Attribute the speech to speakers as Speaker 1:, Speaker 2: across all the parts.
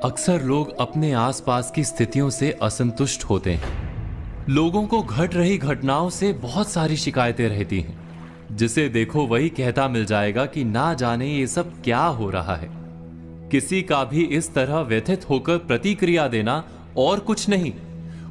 Speaker 1: अक्सर लोग अपने आसपास की स्थितियों से असंतुष्ट होते हैं। लोगों को घट रही घटनाओं से बहुत सारी शिकायतें रहती हैं। जिसे देखो वही कहता मिल जाएगा कि ना जाने ये सब क्या हो रहा है। किसी का भी इस तरह व्यथित होकर प्रतिक्रिया देना और कुछ नहीं,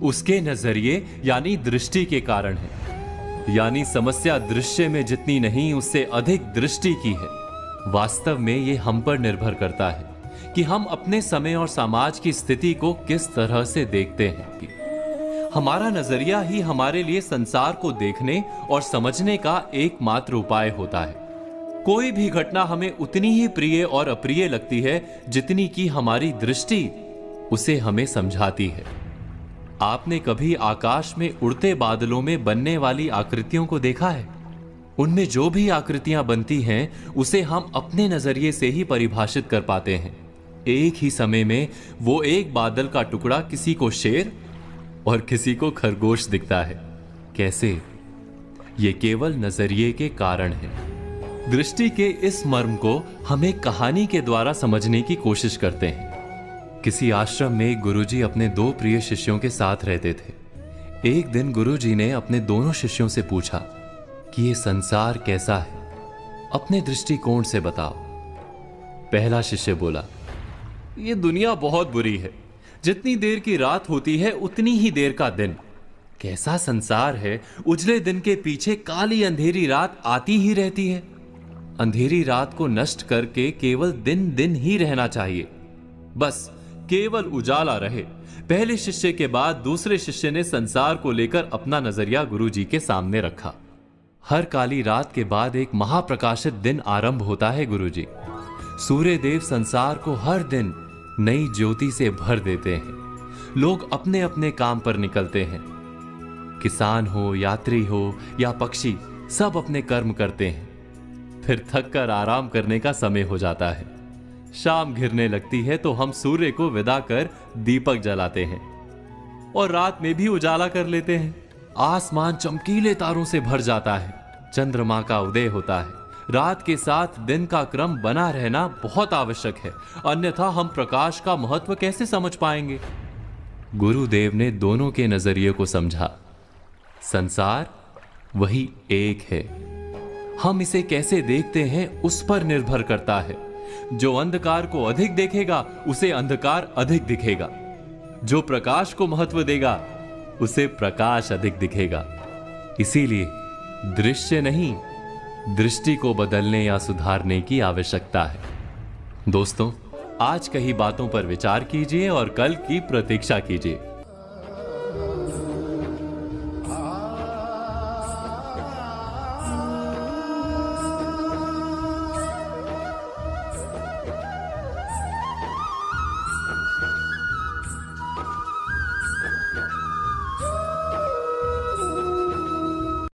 Speaker 1: उसके नजरिए यानी दृष्टि के कारण है। यानी समस्या दृश्य में जितनी नहीं, उससे अधिक दृष्टि की है। वास्तव में ये हम पर निर्भर करता है कि हम अपने समय और समाज की स्थिति को किस तरह से देखते हैं। हमारा नजरिया ही हमारे लिए संसार को देखने और समझने का एकमात्र उपाय होता है। कोई भी घटना हमें उतनी ही प्रिय और अप्रिय लगती है जितनी कि हमारी दृष्टि उसे हमें समझाती है। आपने कभी आकाश में उड़ते बादलों में बनने वाली आकृतियों को देखा है? उनमें जो भी आकृतियां बनती हैं उसे हम अपने नजरिए से ही परिभाषित कर पाते हैं। एक ही समय में वो एक बादल का टुकड़ा किसी को शेर और किसी को खरगोश दिखता है। कैसे? ये केवल नजरिए के कारण है। दृष्टि के इस मर्म को हम एक कहानी के द्वारा समझने की कोशिश करते हैं। किसी आश्रम में एक गुरुजी अपने दो प्रिय शिष्यों के साथ रहते थे। एक दिन गुरुजी ने अपने दोनों शिष्यों से पूछा कि ये संसार कैसा है, अपने दृष्टिकोण से बताओ। पहला शिष्य बोला, ये दुनिया बहुत बुरी है। जितनी देर की रात होती है उतनी ही देर का दिन। कैसा संसार है, उजले दिन के पीछे काली अंधेरी रात आती ही रहती है। अंधेरी रात को नष्ट करके केवल दिन दिन ही रहना चाहिए, बस केवल उजाला रहे। पहले शिष्य के बाद दूसरे शिष्य ने संसार को लेकर अपना नजरिया गुरुजी के सामने रखा। हर काली रात के बाद एक महाप्रकाशित दिन आरंभ होता है गुरुजी। सूर्य देव संसार को हर दिन नई ज्योति से भर देते हैं। लोग अपने अपने काम पर निकलते हैं। किसान हो, यात्री हो या पक्षी, सब अपने कर्म करते हैं। फिर थक कर आराम करने का समय हो जाता है। शाम घिरने लगती है तो हम सूर्य को विदा कर दीपक जलाते हैं और रात में भी उजाला कर लेते हैं। आसमान चमकीले तारों से भर जाता है। चंद्रमा का उदय होता है। रात के साथ दिन का क्रम बना रहना बहुत आवश्यक है, अन्यथा हम प्रकाश का महत्व कैसे समझ पाएंगे। गुरुदेव ने दोनों के नजरिए को समझा। संसार वही एक है। हम इसे कैसे देखते हैं उस पर निर्भर करता है। जो अंधकार को अधिक देखेगा उसे अंधकार अधिक दिखेगा। जो प्रकाश को महत्व देगा उसे प्रकाश अधिक दिखेगा। इसीलिए दृश्य नहीं, दृष्टि को बदलने या सुधारने की आवश्यकता है। दोस्तों, आज कही बातों पर विचार कीजिए और कल की प्रतीक्षा कीजिए।